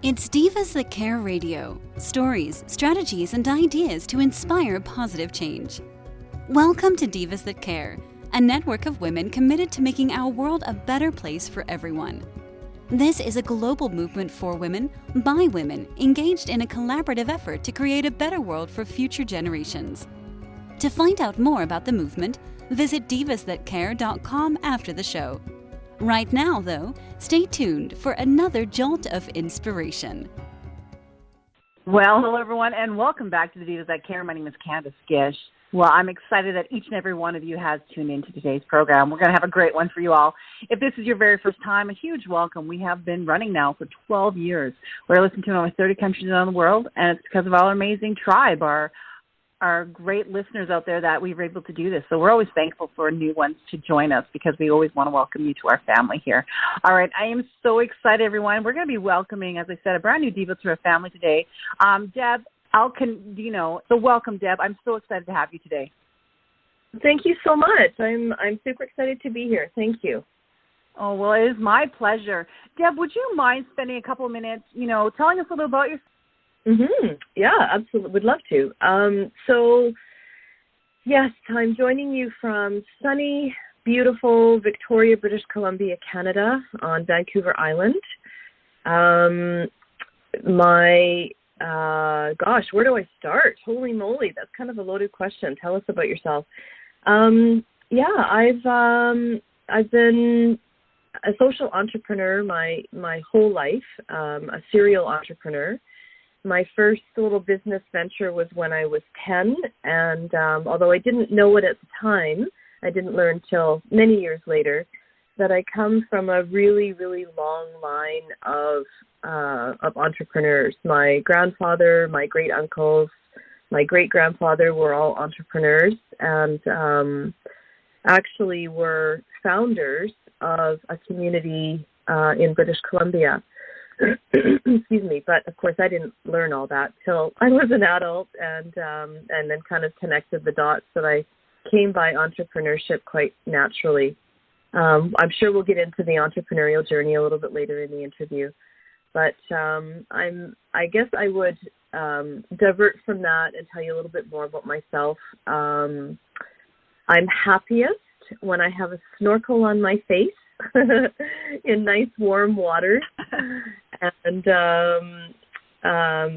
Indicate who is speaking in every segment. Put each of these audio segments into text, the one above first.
Speaker 1: It's Divas That Care Radio. Stories, strategies, and ideas to inspire positive change. Welcome to Divas That Care, a network of women committed to making our world a better place for everyone. This is a global movement for women, by women, engaged in a collaborative effort to create a better world for future generations. To find out more about the movement, visit divasthatcare.com after the show. Right now, though, stay tuned for another jolt of inspiration.
Speaker 2: Well, hello, everyone, and welcome back to the Divas That Care. My name is Candace Gish. Well, I'm excited that each and every one of you has tuned into today's program. We're going to have a great one for you all. If this is your very first time, a huge welcome. We have been running now for 12 years. We're listening to in over 30 countries around the world, and it's because of our amazing tribe, our great listeners out there that we were able to do this. So we're always thankful for new ones to join us because we always want to welcome you to our family here. All right, I am so excited, everyone. We're going to be welcoming, as I said, a brand new diva to our family today. Deb Alcadinho. So welcome, Deb. I'm so excited to have you today.
Speaker 3: Thank you so much. I'm super excited to be here. Thank you.
Speaker 2: Oh, well, it is my pleasure. Deb, would you mind spending a couple of minutes, telling us a little about yourself?
Speaker 3: Yeah, absolutely. Would love to. So, yes, I'm joining you from sunny, beautiful Victoria, British Columbia, Canada, on Vancouver Island. Where do I start? Holy moly, that's kind of a loaded question. Tell us about yourself. I've been a social entrepreneur my whole life, a serial entrepreneur. My first little business venture was when I was 10, and although I didn't know it at the time, I didn't learn till many years later that I come from a really, really long line of entrepreneurs. My grandfather, my great uncles, my great grandfather were all entrepreneurs, and actually were founders of a community in British Columbia. Excuse me, but of course I didn't learn all that till I was an adult, and then kind of connected the dots that I came by entrepreneurship quite naturally. I'm sure we'll get into the entrepreneurial journey a little bit later in the interview, but I guess I would divert from that and tell you a little bit more about myself. I'm happiest when I have a snorkel on my face in nice warm waters, and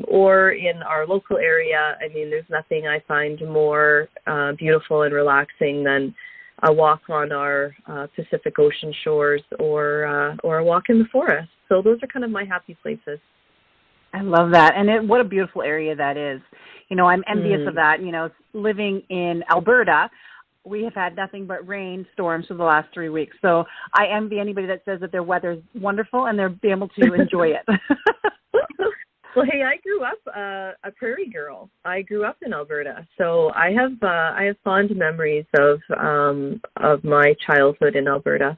Speaker 3: or in our local area. I mean, there's nothing I find more beautiful and relaxing than a walk on our Pacific Ocean shores, or a walk in the forest. So those are kind of my happy places.
Speaker 2: I love that. And what a beautiful area that is. I'm envious of that. Living in Alberta, we have had nothing but rain, storms for the last 3 weeks. So I envy anybody that says that their weather is wonderful and they're able to enjoy it.
Speaker 3: Well, hey, I grew up a prairie girl. I grew up in Alberta, so I have fond memories of my childhood in Alberta.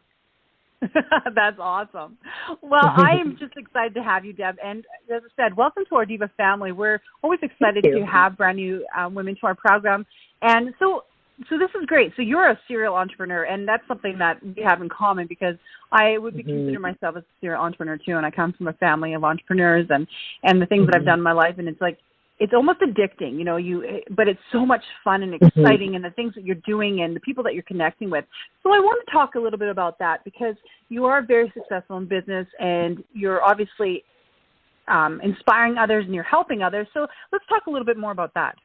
Speaker 2: That's awesome. Well, I am just excited to have you, Deb. And as I said, welcome to our Diva family. We're always excited to have brand new women to our program. And so this is great. So you're a serial entrepreneur, and that's something that we have in common, because I would be consider myself a serial entrepreneur too, and I come from a family of entrepreneurs and the things that I've done in my life, and it's almost addicting, but it's so much fun and exciting, and the things that you're doing and the people that you're connecting with. So I want to talk a little bit about that, because you are very successful in business, and you're obviously inspiring others, and you're helping others. So let's talk a little bit more about that.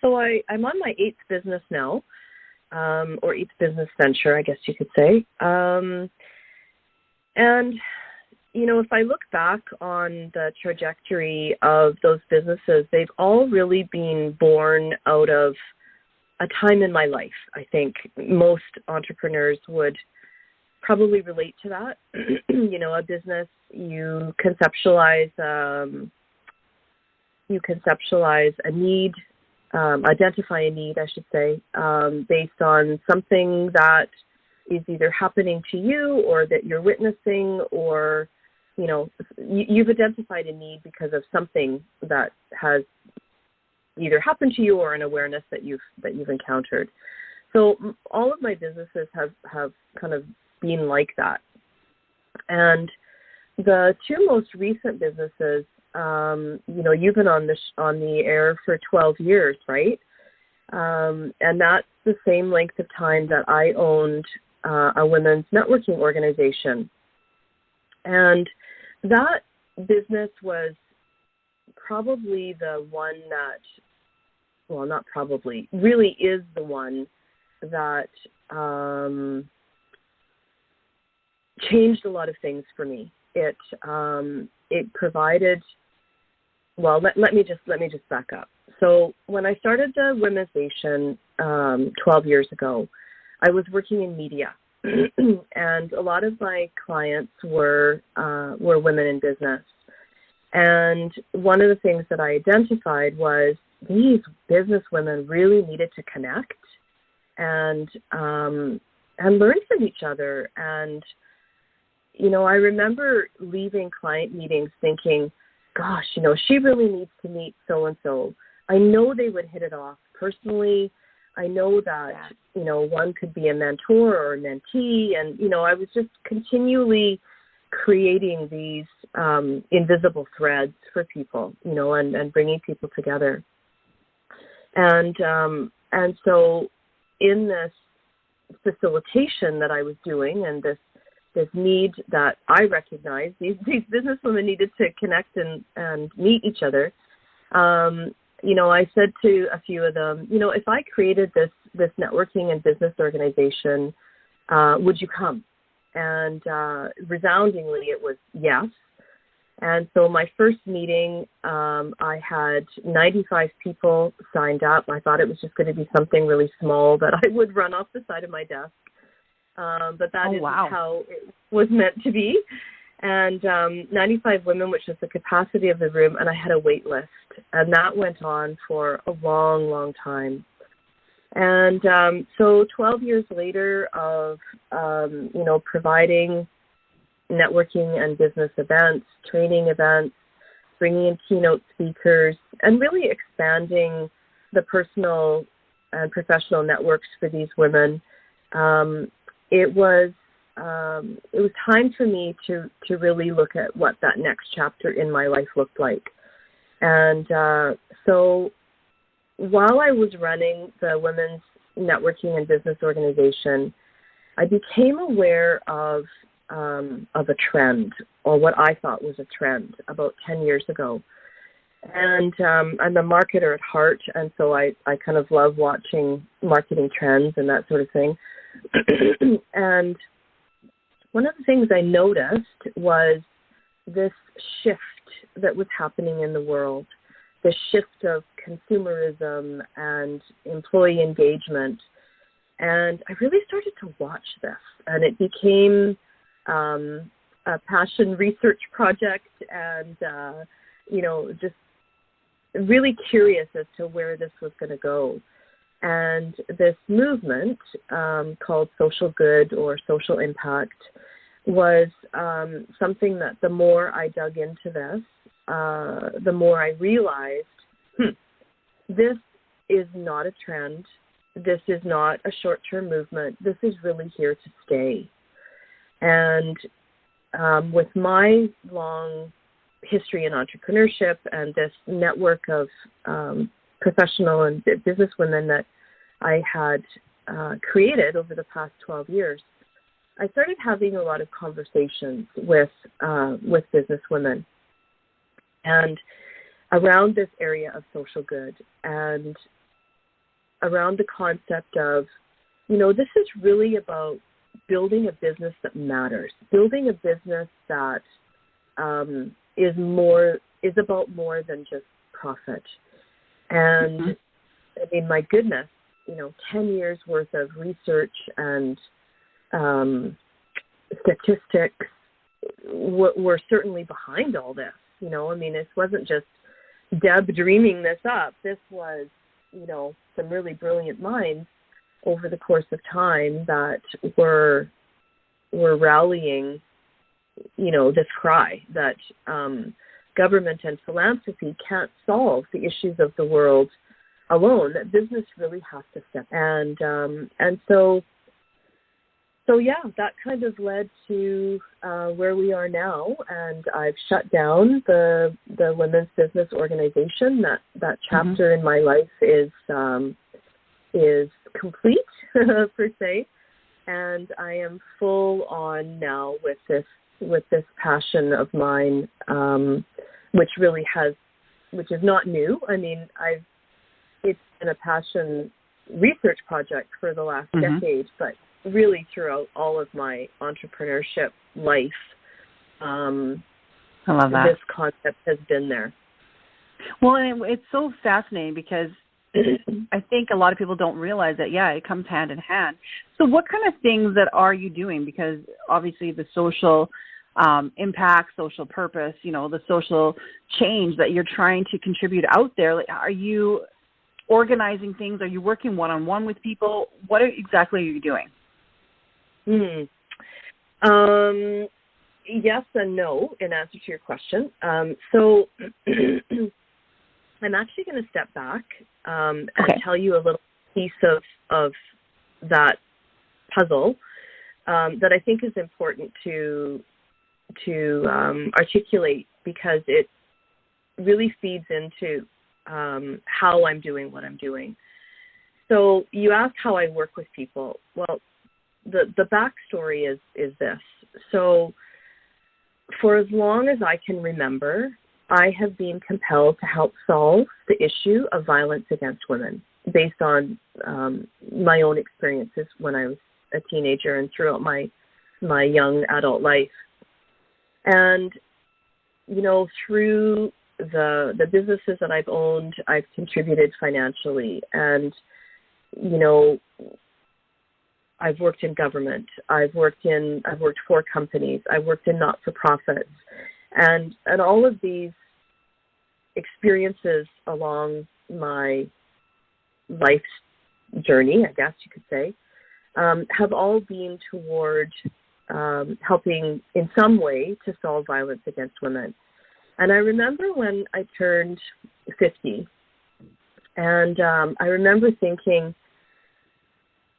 Speaker 3: So I'm on my 8th business now, or 8th business venture, I guess you could say. And, if I look back on the trajectory of those businesses, they've all really been born out of a time in my life. I think most entrepreneurs would probably relate to that. A business, you conceptualize a need, identify a need, I should say, based on something that is either happening to you or that you're witnessing, or, you've identified a need because of something that has either happened to you or an awareness that you've encountered. So all of my businesses have kind of been like that. And the two most recent businesses, you've been on the air for 12 years, right? And that's the same length of time that I owned a women's networking organization. And that business was probably the one that, well, not probably, really is the one that changed a lot of things for me. It provided, well, let me just back up. So when I started the women's nation 12 years ago, I was working in media, and a lot of my clients were women in business. And one of the things that I identified was these business women really needed to connect and learn from each other. And I remember leaving client meetings thinking, gosh, she really needs to meet so-and-so. I know they would hit it off personally. I know that, one could be a mentor or a mentee. And, I was just continually creating these invisible threads for people, and bringing people together. And so in this facilitation that I was doing and this need that I recognized, these businesswomen needed to connect and meet each other. I said to a few of them, if I created this networking and business organization, would you come? And resoundingly, it was yes. And so my first meeting, I had 95 people signed up. I thought it was just going to be something really small that I would run off the side of my desk. But that isn't how it was meant to be. And 95 women, which was the capacity of the room, and I had a wait list. And that went on for a long, long time. And so 12 years later of, providing networking and business events, training events, bringing in keynote speakers, and really expanding the personal and professional networks for these women, it was time for me to really look at what that next chapter in my life looked like. And so while I was running the women's networking and business organization, I became aware of a trend, or what I thought was a trend, about 10 years ago. And I'm a marketer at heart, and so I kind of love watching marketing trends and that sort of thing. And one of the things I noticed was this shift that was happening in the world, the shift of consumerism and employee engagement. And I really started to watch this, and it became a passion research project, and, just really curious as to where this was going to go. And this movement called social good or social impact was something that the more I dug into this, the more I realized, this is not a trend. This is not a short-term movement. This is really here to stay. And with my long history in entrepreneurship and this network of professional and business women that I had created over the past 12 years, I started having a lot of conversations with business women and around this area of social good and around the concept of, this is really about building a business that matters, building a business that is about more than just profit. And I mean, my goodness, 10 years worth of research and statistics were certainly behind all this. This wasn't just Deb dreaming this up. This was, some really brilliant minds over the course of time that were rallying, this cry that government and philanthropy can't solve the issues of the world alone, that business really has to step. And so yeah, that kind of led to where we are now, and I've shut down the women's business organization. That chapter in my life is complete per se, and I am full on now with this passion of mine, which is not new. I mean, it's been a passion research project for the last decade, but really throughout all of my entrepreneurship life,
Speaker 2: I love that.
Speaker 3: This concept has been there.
Speaker 2: Well, and it's so fascinating because I think a lot of people don't realize that, it comes hand in hand. So what kind of things that are you doing? Because obviously the social impact, social purpose, the social change that you're trying to contribute out there, like, are you organizing things? Are you working one-on-one with people? What exactly are you doing?
Speaker 3: Yes and no, in answer to your question. So I'm actually going to step back and tell you a little piece of that puzzle that I think is important to articulate, because it really feeds into how I'm doing what I'm doing. So you asked how I work with people. Well, the backstory is this. So for as long as I can remember, I have been compelled to help solve the issue of violence against women based on my own experiences when I was a teenager and throughout my young adult life. And, through the businesses that I've owned, I've contributed financially. And, I've worked in government. I've worked for companies. I've worked in not-for-profits. And all of these experiences along my life's journey, I guess you could say, have all been toward helping in some way to solve violence against women. And I remember when I turned 50, and I remember thinking,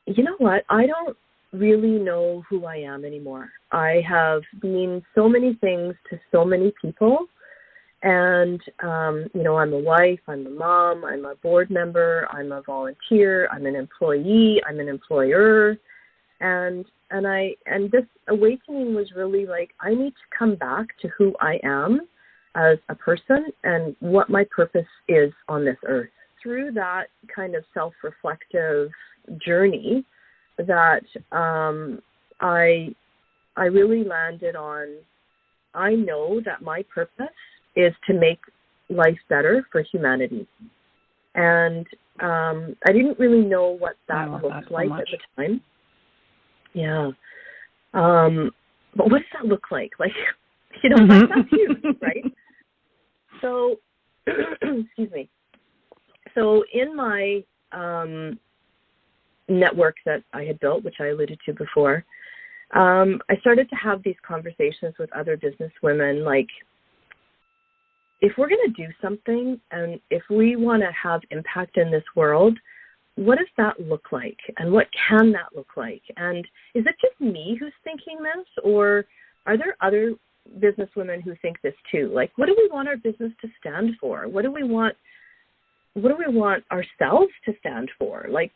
Speaker 3: you know what, I don't really know who I am anymore. I have been so many things to so many people. And, I'm a wife, I'm a mom, I'm a board member, I'm a volunteer, I'm an employee, I'm an employer. And this awakening was really like, I need to come back to who I am as a person and what my purpose is on this earth. Through that kind of self-reflective journey that I really landed on, I know that my purpose is to make life better for humanity. And I didn't really know what that looked like at the time. Yeah. But what does that look like? Like, that's huge, right? So, excuse me. So in my network that I had built, which I alluded to before, I started to have these conversations with other business women, like, if we're going to do something and if we want to have impact in this world, what does that look like? And what can that look like? And is it just me who's thinking this, or are there other business women who think this too? Like, what do we want our business to stand for? What do we want ourselves to stand for? Like,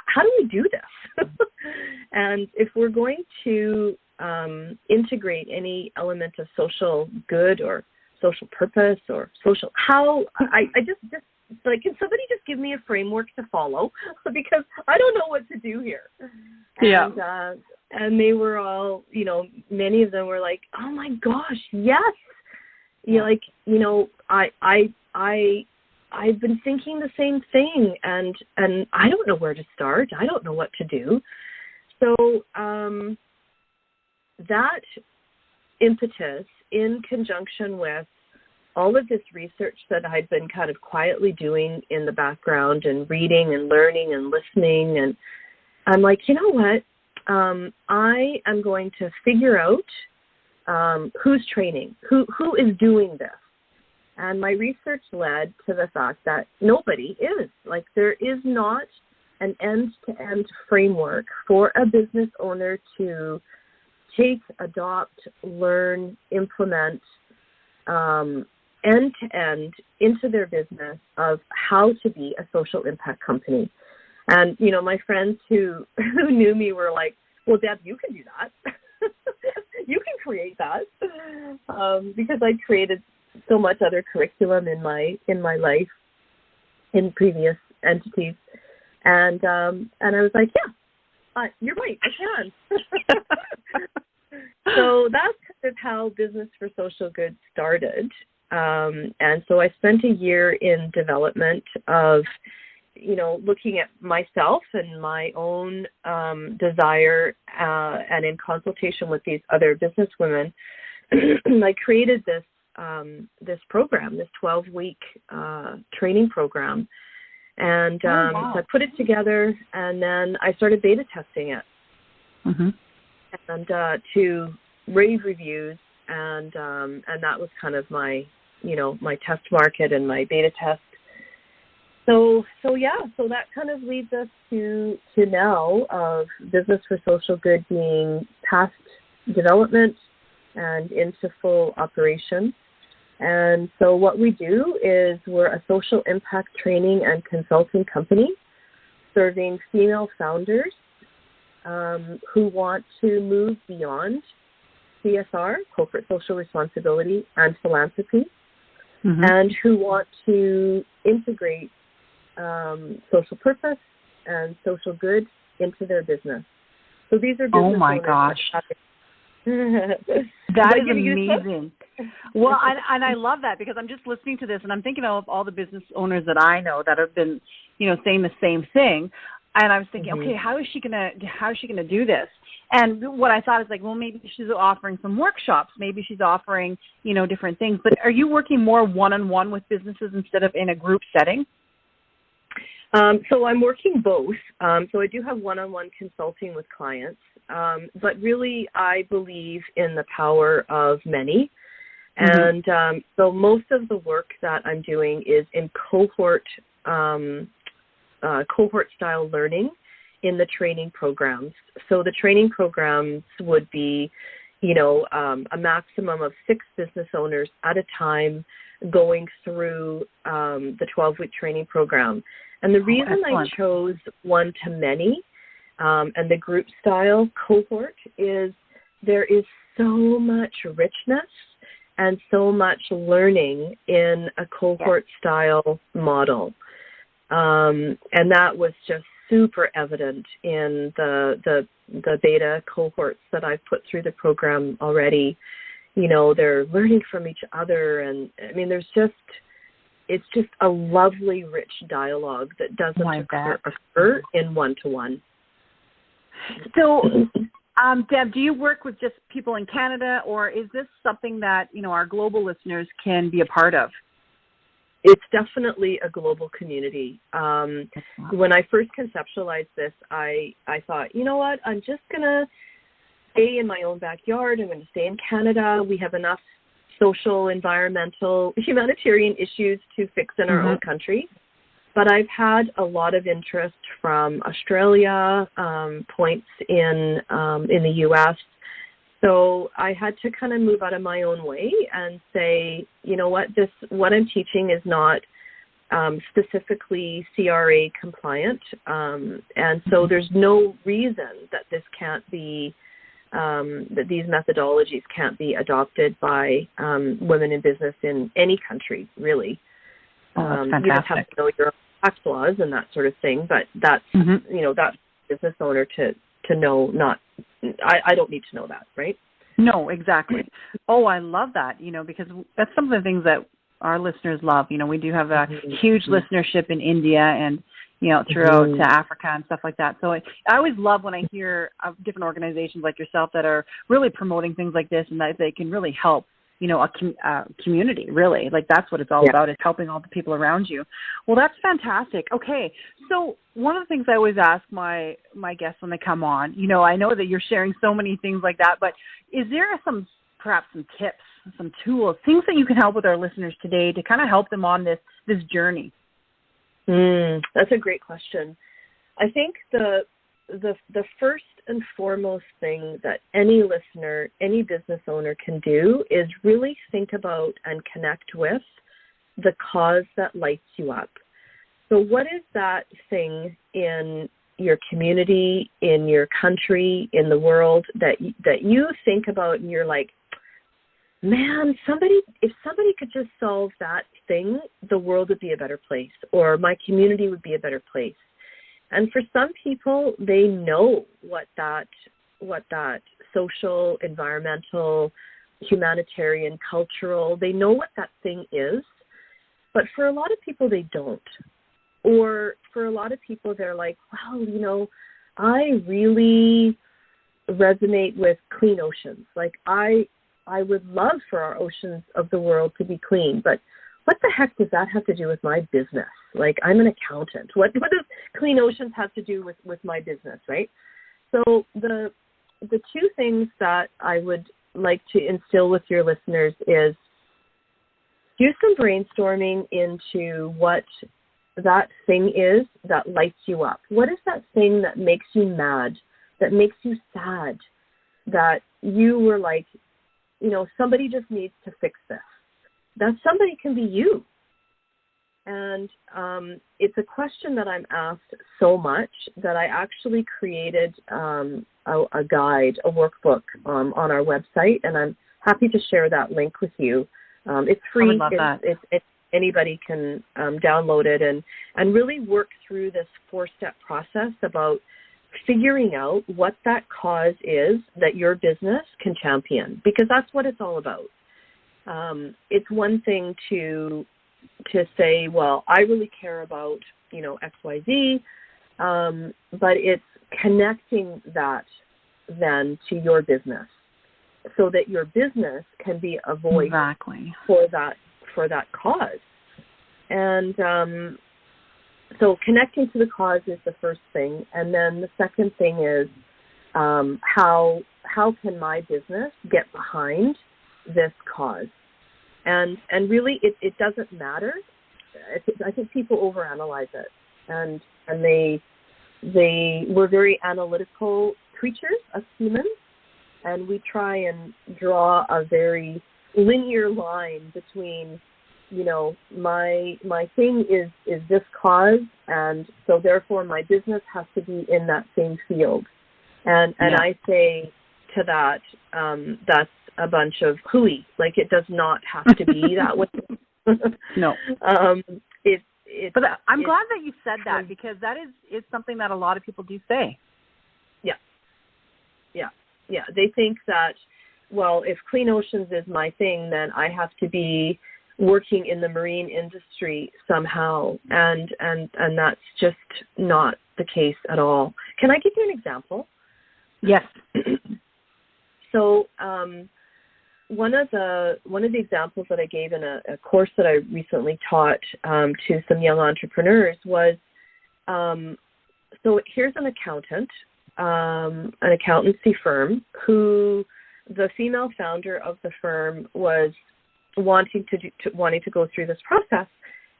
Speaker 3: how do we do this? And if we're going to integrate any element of social good or social purpose or social, I just like, can somebody just give me a framework to follow? Because I don't know what to do here. And they were all, many of them were like, oh my gosh, yes. I've been thinking the same thing, and I don't know where to start. I don't know what to do. So that impetus, in conjunction with all of this research that I'd been kind of quietly doing in the background and reading and learning and listening, and I'm like, you know what? I am going to figure out who's training, who is doing this. And my research led to the fact that nobody is. Like, there is not an end-to-end framework for a business owner to take, adopt, learn, implement end-to-end into their business of how to be a social impact company. And, you know, my friends who knew me were like, well, Deb, you can do that. You can create that. Because I created so much other curriculum in my life in previous entities. And I was like, yeah, you're right, I can. So that's kind of how Business for Social Good started. And so I spent a year in development of, you know, looking at myself and my own desire, and in consultation with these other business women, I created this program, this 12-week training program. And
Speaker 2: wow.
Speaker 3: so I put it together, and then I started beta testing it.
Speaker 2: Mm-hmm.
Speaker 3: And to rave reviews, and that was kind of my, you know, my test market and my beta test. So that kind of leads us to now of Business for Social Good being past development and into full operation. And so what we do is we're a social impact training and consulting company serving female founders who want to move beyond CSR, corporate social responsibility, and philanthropy, mm-hmm. and who want to integrate social purpose and social good into their business. So these are business
Speaker 2: owners. Oh my gosh. That is amazing. Well, and I love that, because I'm just listening to this and I'm thinking of all the business owners that I know that have been, you know, saying the same thing. And I was thinking, mm-hmm. okay, how is she gonna do this? And what I thought is like, well, maybe she's offering some workshops, maybe she's offering, you know, different things. But are you working more one-on-one with businesses instead of in a group setting?
Speaker 3: So I'm working both. So I do have one-on-one consulting with clients, but really I believe in the power of many. Mm-hmm. And so most of the work that I'm doing is in cohort style learning in the training programs. So the training programs would be, you know, a maximum of 6 business owners at a time going through the 12-week training program. And the reason I chose one-to-many and the group style cohort is there is so much richness and so much learning in a cohort style model. And that was just super evident in the beta cohorts that I've put through the program already. You know, they're learning from each other, and I mean, it's just a lovely, rich dialogue that doesn't occur in one-to-one.
Speaker 2: So, Deb, do you work with just people in Canada, or is this something that, you know, our global listeners can be a part of?
Speaker 3: It's definitely a global community. When I first conceptualized this, I thought, you know what, I'm just going to stay in my own backyard. I'm going to stay in Canada. We have enough social, environmental, humanitarian issues to fix in our mm-hmm. own country. But I've had a lot of interest from Australia, points in the U.S., so I had to kind of move out of my own way and say, you know what, what I'm teaching is not specifically CRA compliant. And so there's no reason that this can't be, that these methodologies can't be adopted by women in business in any country, really.
Speaker 2: Oh, that's fantastic.
Speaker 3: You just have to know your own tax laws and that sort of thing, but that's, mm-hmm. you know, that's business owner to know, not, I don't need to know that, right?
Speaker 2: No, exactly. Oh, I love that, you know, because that's some of the things that our listeners love. You know, we do have a mm-hmm. huge listenership in India and, you know, throughout mm-hmm. Africa and stuff like that. So I always love when I hear of different organizations like yourself that are really promoting things like this and that they can really help, you know, a community, really. Like, that's what it's all about, is helping all the people around you. Well, that's fantastic. Okay, so one of the things I always ask my guests when they come on, you know, I know that you're sharing so many things like that, but is there perhaps some tips, some tools, things that you can help with our listeners today to kind of help them on this journey?
Speaker 3: That's a great question. I think the first and foremost thing that any listener, any business owner can do is really think about and connect with the cause that lights you up. So what is that thing in your community, in your country, in the world that you think about and you're like, man, if somebody could just solve that thing, the world would be a better place, or my community would be a better place. And for some people, they know what that social, environmental, humanitarian, cultural, they know what that thing is. But for a lot of people, they don't. Or for a lot of people, they're like, well, I really resonate with clean oceans. Like, I would love for our oceans of the world to be clean, but what the heck does that have to do with my business? Like, I'm an accountant. What does clean oceans have to do with my business, right? So the two things that I would like to instill with your listeners is do some brainstorming into what that thing is that lights you up. What is that thing that makes you mad, that makes you sad, that you were like, somebody just needs to fix this? That somebody can be you. And it's a question that I'm asked so much that I actually created a guide, a workbook on our website, and I'm happy to share that link with you. It's free.
Speaker 2: I would love that.
Speaker 3: It's anybody can download it and really work through this 4-step process about figuring out what that cause is that your business can champion, because that's what it's all about. It's one thing to say, well, I really care about, XYZ, but it's connecting that then to your business so that your business can be a voice
Speaker 2: exactly
Speaker 3: for that cause. And so connecting to the cause is the first thing. And then the second thing is how can my business get behind this cause? And really, it doesn't matter. I think people overanalyze it, and we're very analytical creatures as humans, and we try and draw a very linear line between, my thing is this cause, and so therefore my business has to be in that same field. And I say to that, that's a bunch of hooey. Like, it does not have to be that way.
Speaker 2: No.
Speaker 3: But
Speaker 2: I'm glad that you said that, because that is something that a lot of people do say.
Speaker 3: Yeah. They think that, well, if clean oceans is my thing, then I have to be working in the marine industry somehow, and that's just not the case at all. Can I give you an example?
Speaker 2: Yes.
Speaker 3: So one of the examples that I gave in a course that I recently taught to some young entrepreneurs was, so here's an accountant, an accountancy firm, who the female founder of the firm was wanting to go through this process.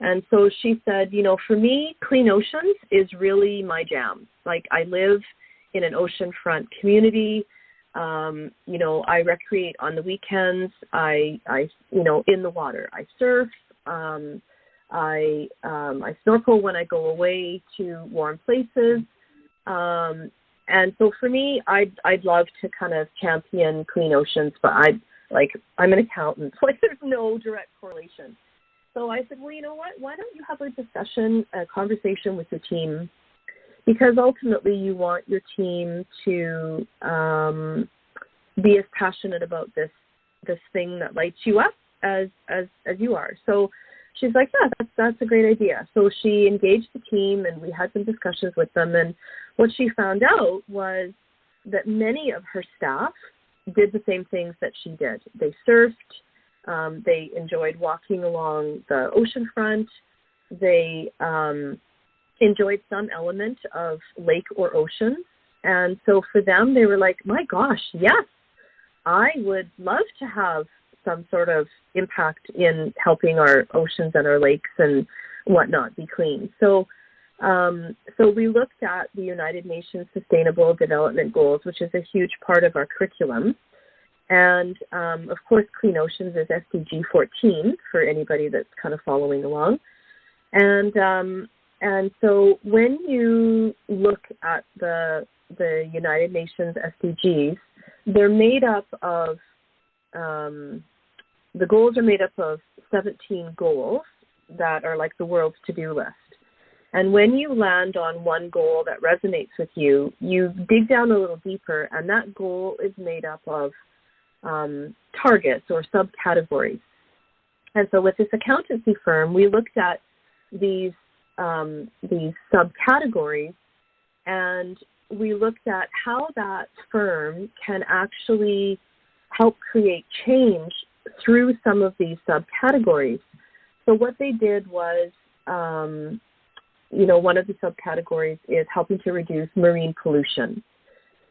Speaker 3: And so she said, for me, clean oceans is really my jam. Like, I live in an oceanfront community. I recreate on the weekends. I in the water. I surf. I snorkel when I go away to warm places. And so for me, I'd love to kind of champion clean oceans, but I'm an accountant, so there's no direct correlation. So I said, well, you know what? Why don't you have a conversation with your team? Because ultimately you want your team to be as passionate about this thing that lights you up as you are. So she's like, yeah, that's a great idea. So she engaged the team, and we had some discussions with them. And what she found out was that many of her staff did the same things that she did. They surfed. They enjoyed walking along the oceanfront. They enjoyed some element of lake or ocean. And so for them, they were like, my gosh, yes, I would love to have some sort of impact in helping our oceans and our lakes and whatnot be clean. So So we looked at the United Nations Sustainable Development Goals, which is a huge part of our curriculum. And, of course, Clean Oceans is SDG 14 for anybody that's kind of following along. And so when you look at the United Nations SDGs, they're made up of, the goals are made up of 17 goals that are like the world's to-do list. And when you land on one goal that resonates with you, you dig down a little deeper, and that goal is made up of targets or subcategories. And so with this accountancy firm, we looked at these subcategories, and we looked at how that firm can actually help create change through some of these subcategories. So what they did was, one of the subcategories is helping to reduce marine pollution.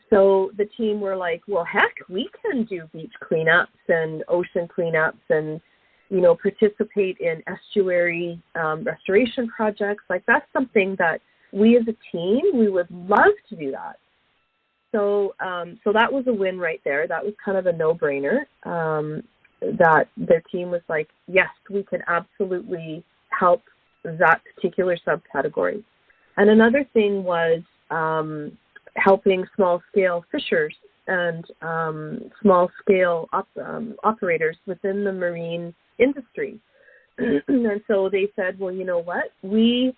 Speaker 3: So the team were like, well, heck, we can do beach cleanups and ocean cleanups and, participate in estuary restoration projects. Like, that's something that we as a team, we would love to do that. So that was a win right there. That was kind of a no-brainer, that their team was like, yes, we can absolutely help that particular subcategory. And another thing was helping small-scale fishers and small-scale operators within the marine industry. And so they said, well, you know what? We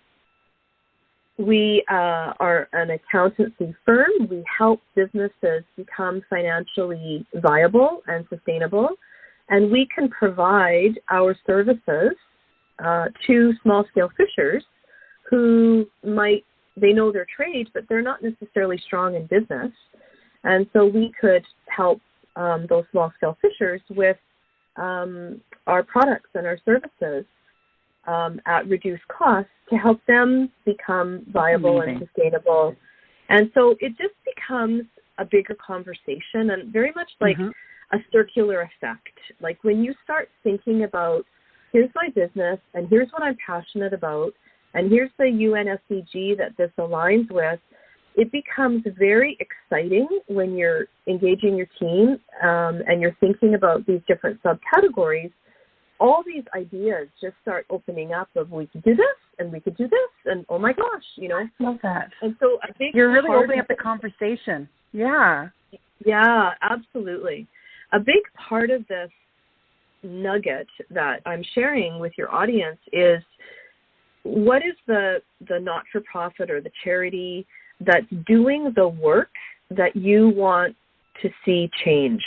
Speaker 3: are an accountancy firm. We help businesses become financially viable and sustainable, and we can provide our services to small-scale fishers who they know their trade, but they're not necessarily strong in business. And so we could help those small-scale fishers with our products and our services at reduced cost to help them become viable and sustainable. And so it just becomes a bigger conversation, and very much like a circular effect. Like, when you start thinking about, here's my business, and here's what I'm passionate about, and here's the UN SDG that this aligns with, it becomes very exciting when you're engaging your team and you're thinking about these different subcategories. All these ideas just start opening up of, we could do this, and we could do this, and oh my gosh,
Speaker 2: I love that.
Speaker 3: And so I think
Speaker 2: you're really opening up the conversation. Yeah.
Speaker 3: Yeah, absolutely. A big part of this nugget that I'm sharing with your audience is, what is the not-for-profit or the charity that's doing the work that you want to see changed?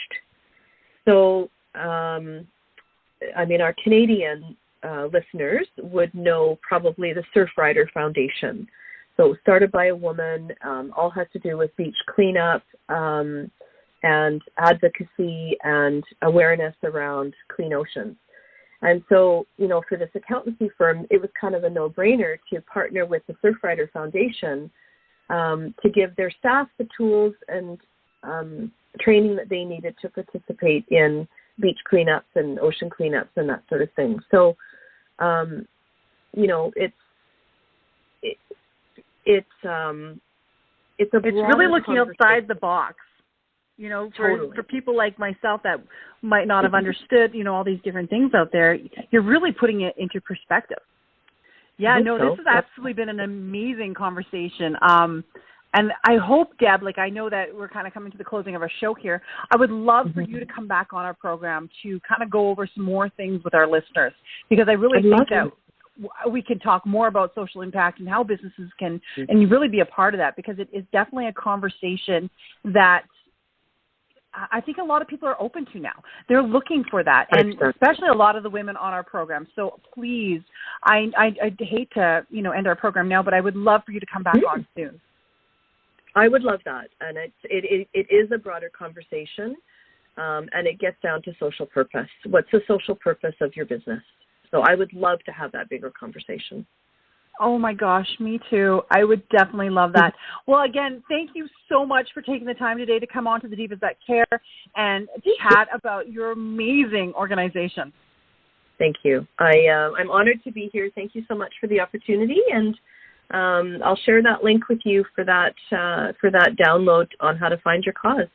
Speaker 3: So, our Canadian listeners would know probably the Surfrider Foundation. So it was started by a woman, all has to do with beach cleanup and advocacy and awareness around clean oceans. And so, for this accountancy firm, it was kind of a no-brainer to partner with the Surfrider Foundation to give their staff the tools and training that they needed to participate in beach cleanups and ocean cleanups and that sort of thing. So, it's
Speaker 2: really looking outside the box.
Speaker 3: Totally.
Speaker 2: For people like myself that might not have understood, all these different things out there, you're really putting it into perspective. Yeah, no, this has absolutely been an amazing conversation. And I hope, Deb, I know that we're kind of coming to the closing of our show here. I would love for you to come back on our program to kind of go over some more things with our listeners, because I really think that we could talk more about social impact and how businesses can and really be a part of that, because it is definitely a conversation that I think a lot of people are open to now. They're looking for that, and especially a lot of the women on our program. So please, I hate to end our program now, but I would love for you to come back on soon.
Speaker 3: I would love that, and it is a broader conversation, and it gets down to social purpose. What's the social purpose of your business? So I would love to have that bigger conversation.
Speaker 2: Oh, my gosh, me too. I would definitely love that. Well, again, thank you so much for taking the time today to come on to the Divas That Care and chat about your amazing organization.
Speaker 3: Thank you. I'm honored to be here. Thank you so much for the opportunity, and I'll share that link with you for that download on how to find your cause.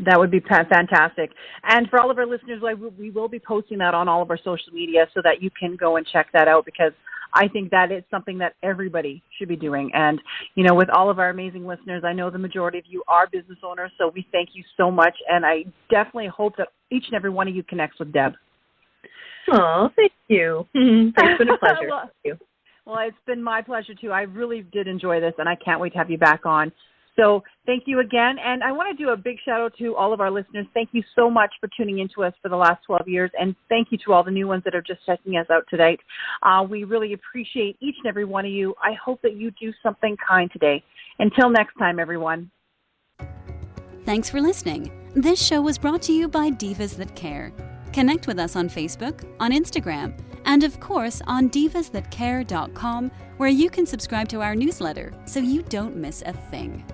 Speaker 2: That would be fantastic. And for all of our listeners, we will be posting that on all of our social media so that you can go and check that out, because I think that is something that everybody should be doing. And, with all of our amazing listeners, I know the majority of you are business owners, so we thank you so much. And I definitely hope that each and every one of you connects with Deb.
Speaker 3: Oh, thank you. It's been a pleasure.
Speaker 2: Thank you. Well, it's been my pleasure, too. I really did enjoy this, and I can't wait to have you back on. So thank you again. And I want to do a big shout out to all of our listeners. Thank you so much for tuning into us for the last 12 years. And thank you to all the new ones that are just checking us out today. We really appreciate each and every one of you. I hope that you do something kind today. Until next time, everyone.
Speaker 1: Thanks for listening. This show was brought to you by Divas That Care. Connect with us on Facebook, on Instagram, and of course on divasthatcare.com, where you can subscribe to our newsletter so you don't miss a thing.